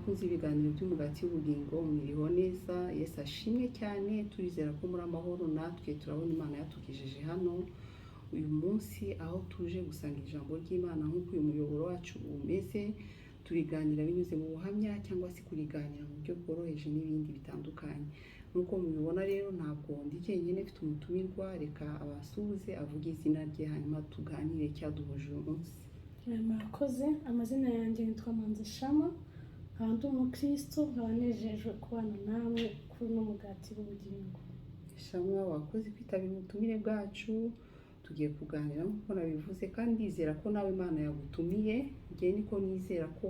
bakunze ibiganiro by'umugati w'ubugingo mwiriho neza. Yesu ashimwe cyane, turizera ko muri amahoro. Natwe turabona Imana yatugejeje hano uyu munsi aho tuje gusanga ijambo ry'Imana nk'uko uyu muyoboro wacu umeze. Turiganira binyuze mu buhamya cyangwa se kuriganira mu buryo bworoheje n'ibindi bitandukanye. Nk'uko mubibona rero ntabwo ndi jyenyine, mfite umutumirwa. Reka abasuhuze avuge izina rye hanyuma tuganire cyaduhuje uyu munsi. Murakoze. Amazina yanjye nitwa Manzishama, nkaba ndi umukristo, nkaba nejejwe kubana namwe kuri uno mugati w'ubugingo. Shama, wakoze kwitabira ubutumire bwacu. Tugiye kuganira nk'uko nabivuze, kandi ndizera ko nawe Imana yagutumiye. Njye niko nizera ko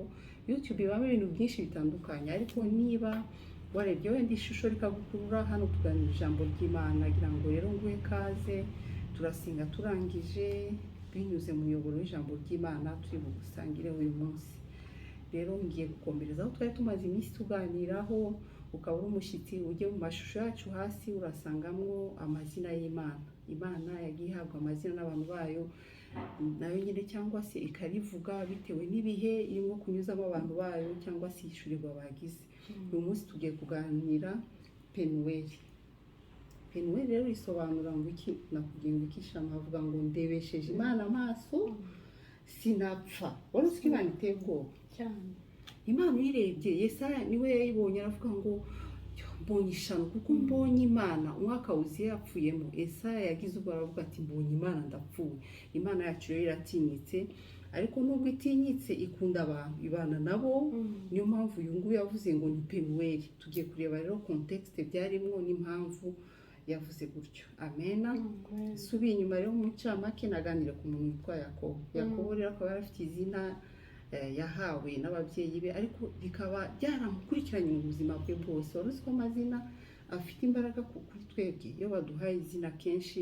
YouTube ibamo ibintu byinshi bitandukanye, ariko niba warebye wenda ishusho rikagukurura, hano tuganira ijambo ry'Imana. Ngira ngo rero nguhe kaze, turasenga turangije binyuze mu muyoboro w'ijambo ry'Imana turi bugusangire uyu munsi. Rero ngiye gukomereza aho twari tumaze iminsi tuganiraho. Ukaba uri umushyitsi, ujye mu mashusho yacu hasi urasangamo amazina y'Imana. Imana yagiye ihabwa amazina n'abantu bayo nayo nyine, cyangwa se ikarivuga bitewe n'ibihe irimo kunyuzamo abantu bayo, cyangwa se ishurirwa bagize. Uyu munsi tugiye kuganira Penuweli. Penuweli rero risobanura ngo iki? Nakubwiye ngo iki? Shama avuga ngo ndebesheje Imana amaso sinapfa. Wari uzi ko Imana iteye ubwoba cyane? Imana uyirebye, Yesaya niwe yayibonye aravuga ngo mbonye ishano kuko mbonye Imana. Umwaka wuzuye yapfuyemo, Yesaya yagize ubwo aravuga ati mbonye Imana ndapfuye. Imana yacu rero iratinyitse, ariko nubwo itinyitse ikunda abantu, ibana nabo. Niyo mpamvu uyu nguyu yavuze ngo ni Penuweli. Tugiye kureba rero context byarimo n'impamvu yavuze gutyo. Amena. Subiye inyuma rero mu ncamake naganira ku muntu witwa Yakoba. Yakobo rero akaba yarafite izina yahawe n'ababyeyi be, ariko bikaba byaramukurikiranye mu buzima bwe bwose. Wari uzi ko amazina afite imbaraga kuri twebwe? Iyo baduhaye izina kenshi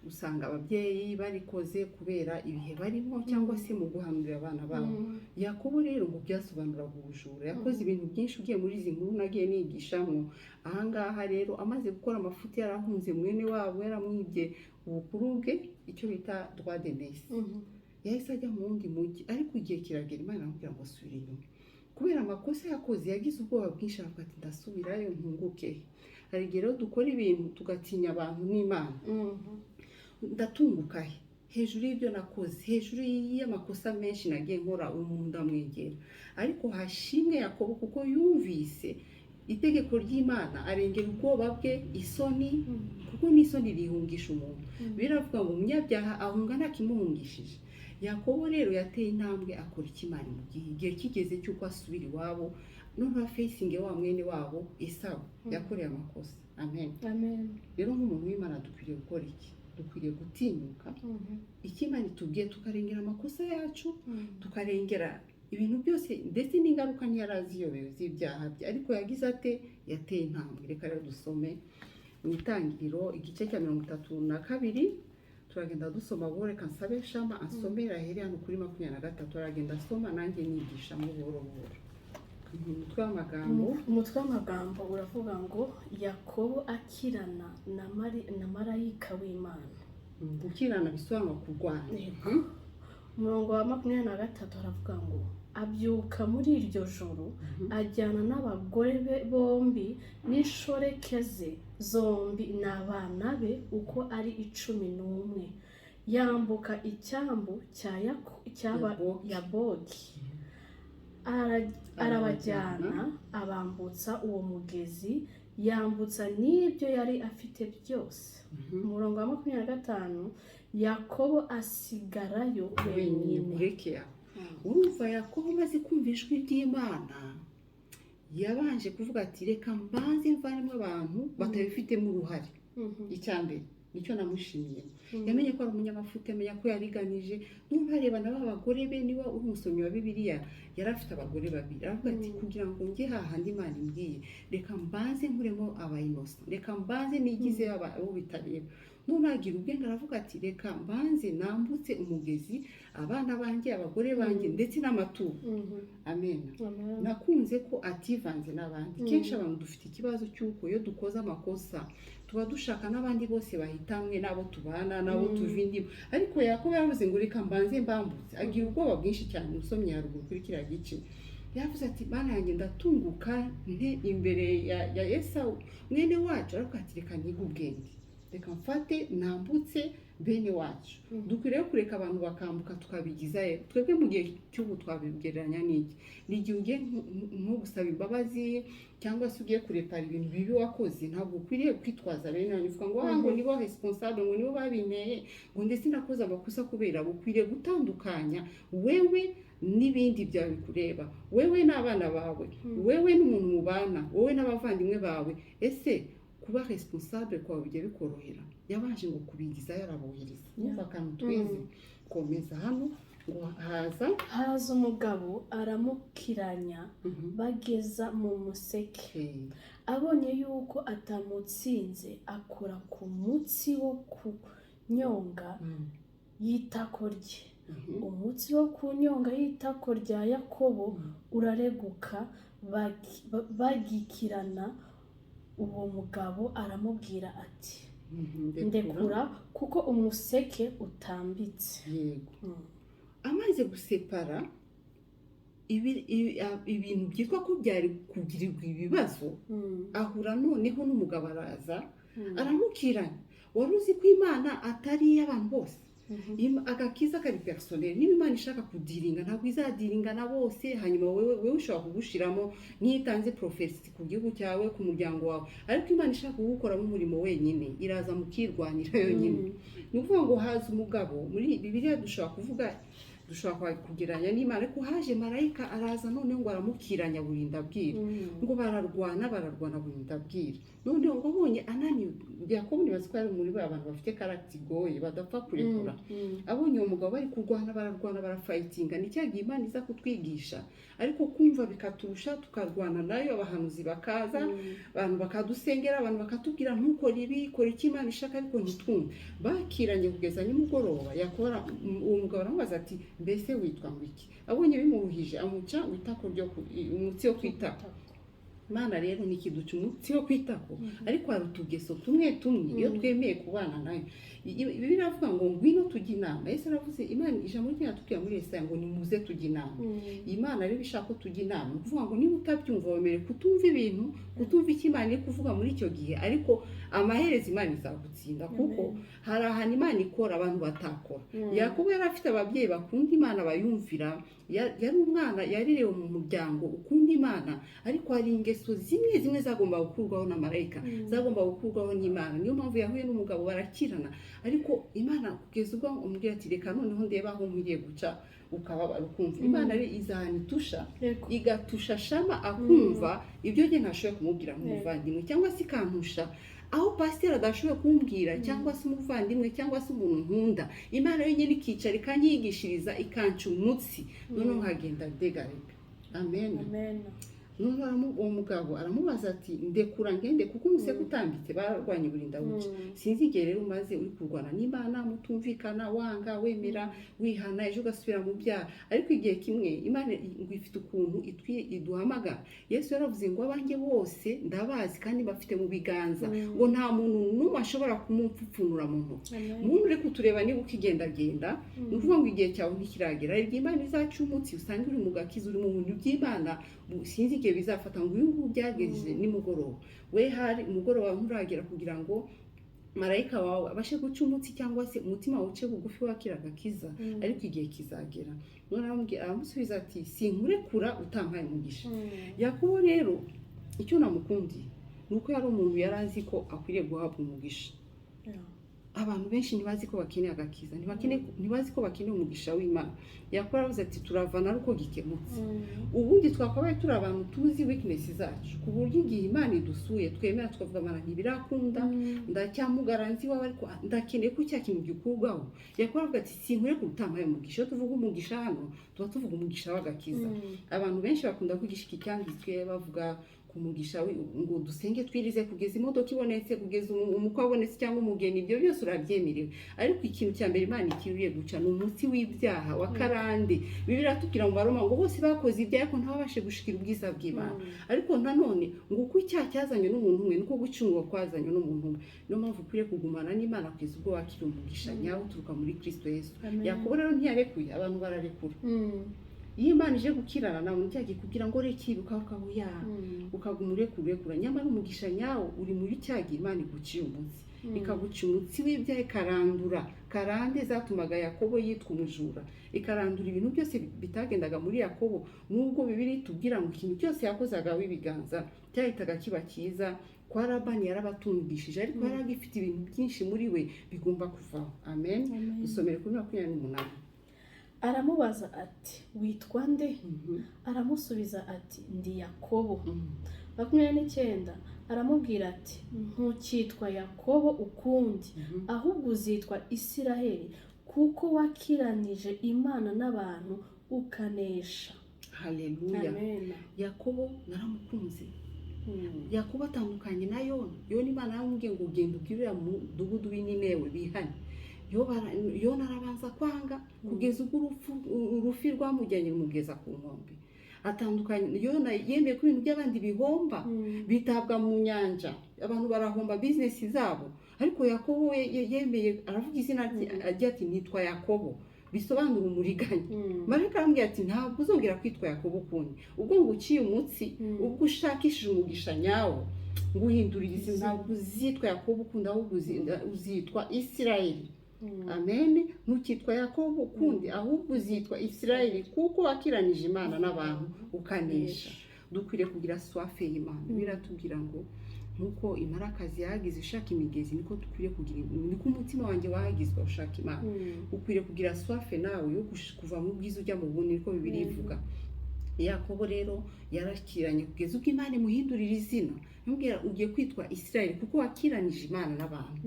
usanga ababyeyi barikoze kubera ibihe barimo, cyangwa se mu guhanurira abana babo. Yakobo rero ngo byasobanuraga ubujura. Yakoze ibintu byinshi, ugiye muri izi nkuru nagiye nigishamo. Ahangaha rero amaze gukora amafuti, yarahunze mwene wabo, yaramwibye ubukuru bwe, icyo bita droit de nesse. Yahise ajya mu wundi mujyi, ariko igihe kiragera Imana iramubwira ngo asubire inyuma. Kubera amakosa yakoze yagize ubwoba bwinshi, aravuga ati ndasubirayo ntunguke. Hari igihe rero dukora ibintu tugatinya abantu n'Imana. Ndatunguka he? Hejuru y'ibyo nakoze, hejuru y'amakosa menshi nagiye nkora, umuntu ndamwegera. Ariko hashimwe Yakobo kuko yumvise itegeko ry'Imana, arengera ubwoba bwe, isoni, kuko n'isoni rihungisha umuntu. Biravuga ngo umunyabyaha ahunga ntakimuhungishije. Yakobo rero yateye intambwe akora ikimana mu gihe kigeze cy'uko asubira iwabo, noneho facinge wa mwene wabo Esawu yakoreye amakosa. Amen. Amen. Rero nk'umuntu w'Imana dukwiriye gukora iki? Dukwiriye gutinyuka ikimana itubwiye, tukarengera amakosa yacu, tukarengera ibintu byose, ndetse n'ingaruka ntiyarazi iyobewe z'ibyaha bye, ariko yagize ate? Yateye intambwe. Reka rero dusome mu Itangiriro igice cya 32. Turagenda dusoma buhoro. Reka nsabe Shama ansomera ahere hano kuri 23. Aragenda asoma nanjye nigisha mu buhoro buhoro. Umutwe w'amagambo uravuga ngo Yakobo akirana na marayika w'Imana. Gukirana bisobanura kurwana. Umurongo wa 23 aravuga ngo abyuka muri iryo joro, ajyana n'abagore be bombi n'inshoreke ze zombi n'abana be uko ari 11, yambuka icyambu cya Yaboki, arabajyana abambutsa uwo mugezi, yambutsa n'ibyo yari afite byose. Umurongo wa 25, Yakobo asigarayo wenyine. Urumva Yakobo amaze kumva ijwi ry'Imana, yabanje kuvuga ati reka mbanze mvanemo abantu batabifitemo uruhare. Icyambere nicyo namushimiye, yamenye ko ari umunyamafuti, amenya ko yariganije. Numva areba n'abagore be, niba uri umusomyi wa Bibiliya, yari afite abagore babiri. Aravuga ati kugira ngo njye hahandi Imana imbwiye, reka mbanze nkuremo abayinosa, reka mbanze nigize abo bitareba. Nunagira ubwenge aravuga ati reka mbanze nambutse umugezi, abana banjye, abagore banjye, ndetse n'amatungo. Amen. Nakunze ko ativanze n'abandi. Kenshi abantu dufite ikibazo cy'uko iyo dukoze amakosa tuba dushaka n'abandi bose bahitamwe, nabo tubana, nabo tuvindimo. Ariko Yakobo yavuze ngo reka mbanze mbambutse. Agira ubwoba bwinshi cyane. Usomye haruguru kuri kiriya gice yavuze ati bana yanjye ndatunguka nte imbere ya Esawu mwene wacu, ariko ati reka nige ubwenge, reka mfate nambutse bene wacu. Dukwiriye kureka abantu bakambuka tukabigizayo. Twebwe mu gihe cy'ubu twabigereranya n'iki? Ni igihe ugiye nko gusaba imbabazi cyangwa se ugiye kurepara ibintu bibi wakoze, ntabwo ukwiriye kwitwaza bene wanyu uvuga ngo ngo nibo responsable, ngo nibo babinteye, ngo ndetse nakoze amakosa kubera. Ukwiriye gutandukanya wewe n'ibindi byawe bikureba, wewe n'abana bawe, wewe n'umuntu mubana, wowe n'abavandimwe bawe. Ese kuba responsable kwawe bijya bikorohera? Yabanje ngo kubigiza yarabohereza. Numva akantu twize komeza hano ngo haza umugabo aramukiranya bageza mu museke, abonye yuko atamutsinze akora ku mutsi wo kunyonga y'itako rye. Umutsi wo kunyonga y'itako rya Yakobo urareguka, bagikirana. Uwo mugabo aramubwira ati ndekura kuko umuseke utambitse. Yego. Amaze gusepara ibintu byitwa ko byari kugirirwa ibibazo, ahura noneho n'umugabo araza aramukiranya. Wari uzi ko Imana atari iy'abantu bose? Agakiza kari personnel. Niba Imana ishaka kudiringa, ntabwo izadiringa na bose. Hanyuma wewe ushobora kugushiramo n'itanze prophecy ku gihugu cyawe, ku muryango wawe, ariko Imana ishaka kugukoramo umurimo wenyine, iraza mukirwanira yonyine. Ni ukuvuga ngo haza umugabo. Muri Bibiliya dushobora kugeranya n'Imana, ariko haje marayika araza noneho ngo aramukiranya burinda bwira, ngo bararwana burinda bwira. Noneho ngo abonye ananiwe, Yakobo nibaza ko ari muri abantu bafite character igoye badapfa kurekura. Abonye uwo mugabo bari kurwana barafightinga, ni cya gihe Imana iza kutwigisha, ariko kumva bikaturusha tukarwana nayo. Abahanuzi bakaza, abantu bakadusengera, abantu bakatubwira ntukore ibi, kora iki Imana ishaka, ariko ntitwumve. Bakiranye kugeza nimugoroba. Yakora uwo mugabo aramubaza ati mbese witwa ngo iki? Abonye bimuruhije amuca umutsi wo kwitako. Imana rero ni ikiduca umutsi wo kwitako, ariko hari utugeso tumwe iyo twemeye kubana nayo. Bibiliya iravuga ngo ngwino tujye inama. Yesu aravuze, Imana ijambo rye yatubwira muri Yesaya ngo nimuze tujye inama. Imana rero ishaka ko tujya inama. Ni ukuvuga ngo niba utabyumva wemerewe kutumva ibintu, kutumva icyo Imana iri kuvuga muri icyo gihe, ariko amaherezo Imana izagutsinda, kuko hari ahantu Imana ikora abantu batakora. Yakobo yari afite ababyeyi bakunda Imana bayumvira, yari umwana yarirewe mu muryango ukunda Imana, ariko hari ingeso zimwe zagomba gukurwaho na marayika, zagomba gukurwaho n'Imana. Niyo mpamvu yahuye n'umugabo barakirana, ariko Imana kugeza ubwo umubwira ati reka noneho ndeba aho ngiye guca, ukababara ukumva. Imana rero izanitusha, igatusha Shama akumva ibyo nge ntashoboye kumubwira nk'umuvandimwe, cyangwa se ikantusha aho pasiteri adashoboye kumbwira, cyangwa se umuvandimwe, cyangwa se umuntu nkunda. Imana yo nyine ikicara ikanyigishiriza, ikanca umutsi, noneho nkagenda ndegarega. Amen. Noneho uwo mugabo aramubaza ati ndekura ngende kuko umuseke utambitse. Bararwanye burinda buca. Sinzi igihe rero umaze uri kurwana n'Imana, mutumvikana, wanga, wemera, wihana, ejo ugasubira mu byaha. Ariko igihe kimwe Imana ifite ukuntu iduhamagara. Yesu yaravuze ngo abanjye bose ndabazi kandi bafite mu biganza, ngo nta muntu n'umwe ashobora kumupfupfunura mu ntoki. Umuntu uri kutureba niba ukigendagenda, ni ukuvuga ngo igihe cyawe ntikiragera. Igihe Imana izaca umutsi usanga uri mu gakiza, uri mu bintu by'Imana, sinzi igihe bizafata ngo uyu byagejeje nimugoroba. We hari umugoroba nturagera kugira ngo marayika wawe abashe guca umutsi, cyangwa se umutima uce bugufi wakira agakiza, ariko igihe kizagera. None aramusubiza ati sinkurekura utampaye umugisha. Yakobo rero icyo namukundiye ni uko yari umuntu yari azi ko akwiriye guhabwa umugisha. Abantu benshi ntibazi ko bakeneye agakiza, ntibazi ko bakeneye umugisha w'Imana. Yakora avuze ati turavana uko gikemutse. Ubundi twakabaye turi abantu tuzi weakness zacu, ku buryo igihe Imana idusuye twemera tukavuga Imana ntibirakunda, ndacyamugaranzi wawe, ariko ndakeneye ko cya kintu gikurwaho. Yakora avuga ati sinkure kurutambaye umugisha. Tuvuga umugisha hano tuba tuvuga umugisha w'agakiza. Abantu benshi bakunda kwigisha iki cyanditswe bavuga kumugisha ngo dusenge twirize kugeza imodoka ibonetse, kugeza umukwe abonetse, cyangwa umugeni. Ibyo byose urabyemerewe, ariko ikintu cya mbere Imana ikiriye guca ni umunsi w'ibyaha wa karande. Bibiliya tubwira mu Baroma ngo bose bakoze ibyaha ariko ntababashe gushikira ubwiza bw'Imana. Ariko nanone ngo uko icyaha cyazanye n'umuntu umwe niko gucungwa kwazanye n'umuntu umwe. Niyo mpamvu ukwiye kugumana n'Imana kugeza ubwo wakira umugisha nyawo uturuka muri Kristo Yesu. Yakobo rero ntiyarekuye, abantu bararekura. iyo Imana ije gukirana nawe ntijya kugira ngo rekiruka ukabuya ukagumure kurekura, nyamara umugisha nyawo uri muri cyagiye Imana iguciye umutsi ikaguca umutsi w'ibyaha ikarandura karande zatumaga Yakobo yitwa umujura, ikarandura ibintu byose bitagendaga muri Yakobo, nubwo Bibiri tubwira ngo ikintu cyose yakozaga w'ibiganza cyahitaga kiba cyiza. Kwa Labani yarabatungishije ariko yari agifite ibintu byinshi muri we bigomba kuvaho. Amen. Dusomere kuri 28. Aramubaza ati witwa nde? Aramusubiza ati ndi Yakobo. 29 aramubwira ati ntukitwa Yakobo ukundi, ahubwo uzitwa Isiraheli, kuko wakiranije Imana n'abantu ukanesha. Haleluya. Yakobo naramukunze. Yakobo atandukanye na Yona. Yona Imana yamubwiye ngo ugende ubwirira mu mudugudu w'Ininewe bihane. Yona arabanza kwanga kugeza ubwo urufi rwamujyanye rumugeza ku nkombe. Atandukanye Yona yemeye ko ibintu by'abandi bihomba bitabwa mu nyanja, abantu barahomba business zabo, ariko Yakobo yemeye aravuga izina rye ati nitwa Yakobo, bisobanura umuriganya. Marika arambwira ati ntabwo uzongera kwitwa Yakobo ukundi, ubwo ngo uciye umutsi, ubwo ushakishije umugisha nyawo nguhindurira izina, ntabwo uzitwa Yakobo ukundi ahubwo uzitwa Isiraheli. Amen. Ntukitwa Yakobo ukundi ahubwo uzitwa Isiraheli, kuko wakiranije Imana n'abantu ukanesha. Dukwiriye kugira swafe y'Imana. Biratubwira ngo nuko imarakazi yagize ushaka imigezi, niko dukwiriye kugira, niko umutima wanjye wahagizwe ushaka Imana. Ukwiriye kugira swafe nawe yo kuva mu bwiza ujya mu bundi, niko Bibiri ivuga. Yakobo rero yarakiranye kugeza ubwo Imana imuhindurira izina, yambwira ugiye kwitwa Isiraheli kuko wakiranije Imana n'abantu.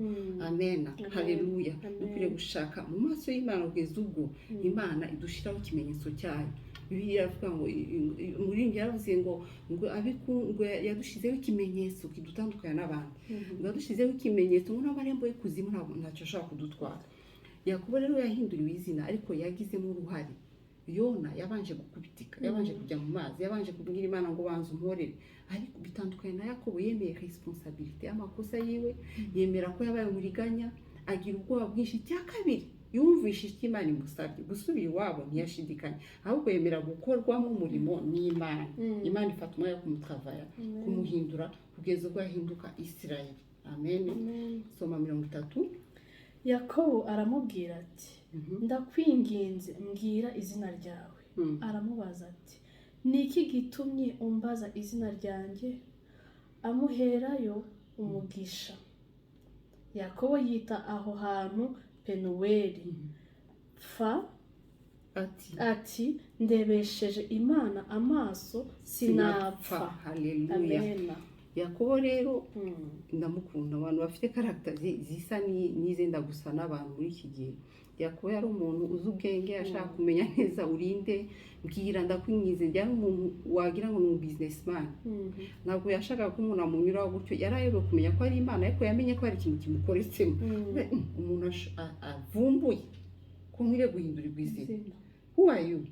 Amen. Haleluya. Dukwiriye gushaka mu maso y'Imana kugeza ubwo Imana idushiraho ikimenyetso cyayo. Bibiliya iravuga ngo umuririmbyi yaravuze ngo yadushizeho ikimenyetso kidutandukanya n'abantu. Yadushizeho ikimenyetso ngo n'amarembo y'ikuzimu ntacyo ashaka kudutwara. Yakobo rero yahinduriwe izina ariko yagizemo uruhare. Yona yabanje gukubitika, yabanje kujya mu mazi, yabanje kubwira Imana ngo banze umporere, ariko bitandukanye na Yakobo yemeye responsibility y'amakosa yiwe, yemera ko yabaye umuriganya, agira ubwoba bwinshi. Cya kabiri yumvishe icyo Imana imusabye, gusubira iwabo ntiyashidikanya, ahubwo yemera gukorwamo umurimo n'Imana. Imana ifata umwanya wo kumutravaya, kumuhindura kugeza ubwo yahinduka Isiraheli. Amen. Soma 30. Yakobo aramubwira ati ndakwinginze mbwira izina ryawe. Aramubaza ati niki gitumye umbaza izina ryanjye? Amuherayo umugisha. Yakobo yita aho hantu Penuweli. Ati ndebesheje Imana amaso sinapfa. Haleluya. Yakobo rero ndamukunda, abantu bafite character zisa n'izenda gusa n'abantu muri iki gihe. Yakobo yari umuntu uzi ubwenge, ashaka kumenya neza urinde, mbwira ndakwinyize. Yari umuntu wagira ngo ni businessman. Ntabwo yashaka ko umuntu amunyuraho gutyo, yarayobewe kumenya ko ari Imana, ariko yamenye ko hari ikintu kimukoretsemo. Umuntu avumbuye ko nkwiriye guhindurirwa izina. Who are you?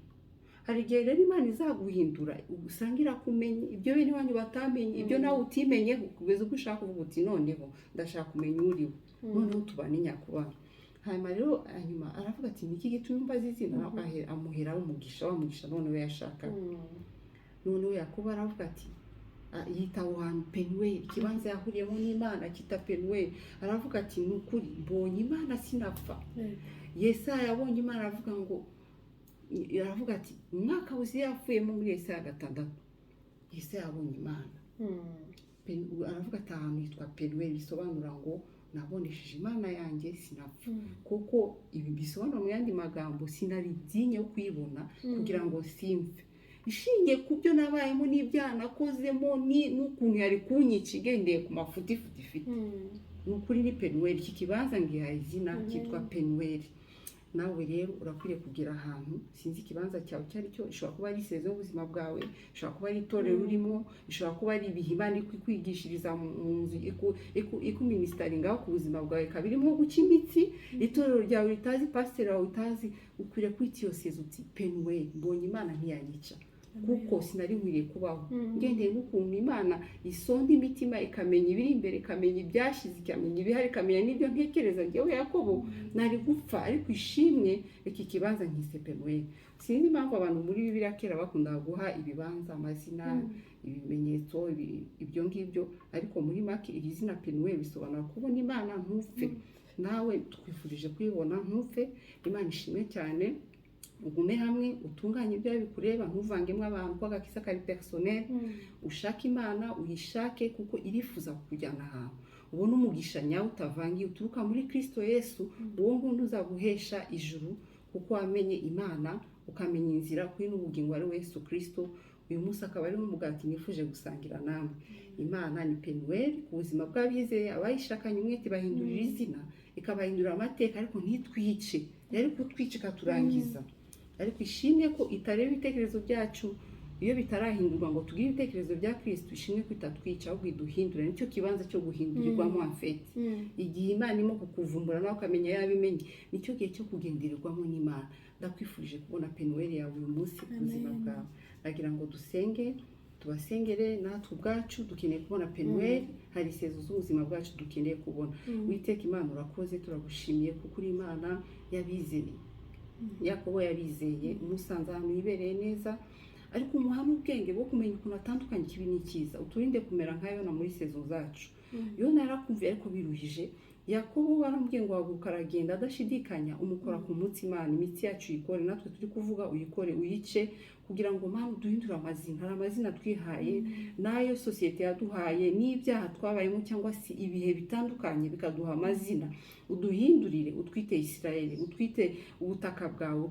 Hari igihe rero Imana izaguhindura usanga irakumenye ibyo bene wanyu batamenye, ibyo nawe utimenye kugeza ubwo ushaka kuvuga uti noneho ndashaka kumenya uriwe, noneho tubane nyakubahwa. Hanyuma rero hanyuma aravuga ati niki gitumye umbaza izina? Amuheraho umugisha, wa mugisha noneho yashaka. Noneho Yakobo aravuga ati yitaho hantu Penuweli, ikibanza yahuriyemo n'Imana kita Penuweli. Aravuga ati nukuri mbonye Imana sinapfa. Yesaya yabonye Imana, aravuga ngo aravuga ati umwaka wose yapfuyemo muri Yesaya 6 Yesaya yabonye Imana. Aravuga ati ahantu yitwa Penuweli, bisobanura ngo nabonesheje Imana yanjye sinapfa. Kuko ibi bisobanura mu yandi magambo sinaribyinye yo kwibona kugira ngo simfe, ishingiye ku byo nabayemo n'ibyaha nakozemo n'ukuntu yari kunyica igendeye ku mafuti ifite. Nukuri ni Penuweli. Iki kibanza ngihaye izina cyitwa Penuweli. Nawe rero urakwiriye kugira ahantu, sinzi ikibanza cyawe cyari cyo, ishobora kuba ari isezerano y'ubuzima bwawe, ishobora kuba ari itorero urimo, ishobora kuba ari ibihimana kwigishiriza mu nzu ikuministeringaho ku buzima bwawe, kabirimo guca imitsi, itorero ryawe ritazi, pasiteri wawe utazi. Ukwiriye kwita iyo sezo uti Penuweli, mbonye Imana ntiyanyica, kuko sinari nkwiriye kubaho. Ngendeye n'ukuntu Imana isonda imitima ikamenya ibiri imbere, ikamenya ibyashize, ikamenya ibihari, ikamenya n'ibyo ntekereza njyewe Yakobo nari gupfa, ariko ishimwe iki kibanza nkise Penuweli. Sinzi impamvu abantu muri Bibiliya kera bakundaga guha ibibanza amazina, ibimenyetso, ibyo ngibyo, ariko muri make iri zina Penuweli bisobanura kubona Imana ntupfe. Nawe twifurije kuyibona ntupfe. Imana ishimwe cyane, ugume hamwe, utunganye ibyo bikureba, ntuvangemo abantu ko agakisa kari personnel. Ushaka Imana uyishake kuko irifuza kujyana ahantu ubona umugisha nyawo utavangiye uturuka muri Kristo Yesu. Uwo ngundi uzaguhesha ijuru kuko wamenye Imana, ukamenya inzira kuri n'ubugingo ari Yesu Kristo. Uyu munsi akaba ari umugati nifuje gusangira namwe. Imana ni Penuweli ku buzima bw'abizeye, abayishakanye umwete bahindurira izina, ikabahindura amateka, ariko ntitwice. Yari kutwica ikaturangiza, ariko ishimwe ko itareba ibitekerezo byacu. Iyo bitarahindurwa ngo tugire ibitekerezo bya Kristo, ishimwe ko itatwica ahubwo iduhindura. Nicyo kibanza cyo guhindurirwamo amfeti. Igihe Imana irimo kukuvumbura nawe ukamenya yabimenye, nicyo gihe cyo kugendererwamo n'Imana. Ndakwifurije kubona Penuweli yawe uyu munsi ku buzima bwawe. Ndagira ngo dusenge, tubasengere natwe ubwacu dukeneye kubona Penuweli. Hari isezo z'ubuzima bwacu dukeneye kubona. Witeka Imana urakoze, turagushimiye kuko uri Imana yabizeye. Yakobo yabizeye, umusanze ahantu yibereye neza, ariko umuha n'ubwenge bwo kumenya ukuntu atandukanye ikibi n'icyiza. Uturinde kumera nka Yona muri sezo zacu. Yona yarakumviye ariko biruhije. Yakobo waramubwiye ngo haguruka aragenda adashidikanya, umukora ku mutsi. Imana imitsi yacu yikore, natwe turi kuvuga uyikore, uyice, kugira ngo Mana duhindure amazina. Hari amazina twihaye nayo sosiyete yaduhaye, n'ibyaha twabayemo cyangwa se ibihe bitandukanye bikaduha amazina. Uduhindurire, utwite Isirayeli, utwite ubutaka bwawe,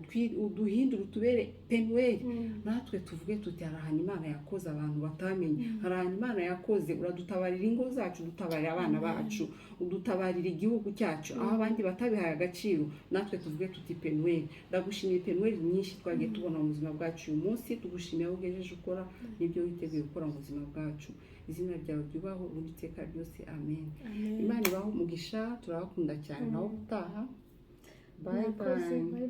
uduhindure utubere Penuweli. Natwe tuvuge tuti hari ahantu Imana yakoze abantu batamenye, hari ahantu Imana yakoze. Uradutabarira ingo zacu, dutabarira abana bacu, udutabarira igihugu cyacu aho abandi batabihaye agaciro. Natwe tuvuge tuti Penuweli. Ndagushimiye Penuweli nyinshi twagiye tubona mu buzima bwacu uyu munsi. Tugushimiye aho ugejeje ukora n'ibyo witeguye gukora mu buzima bwacu. Izina ryawe ryubaho iteka ryose. Amen. Imana ibaho umugisha, turabakunda cyane. Nawe utaha. Bye bye.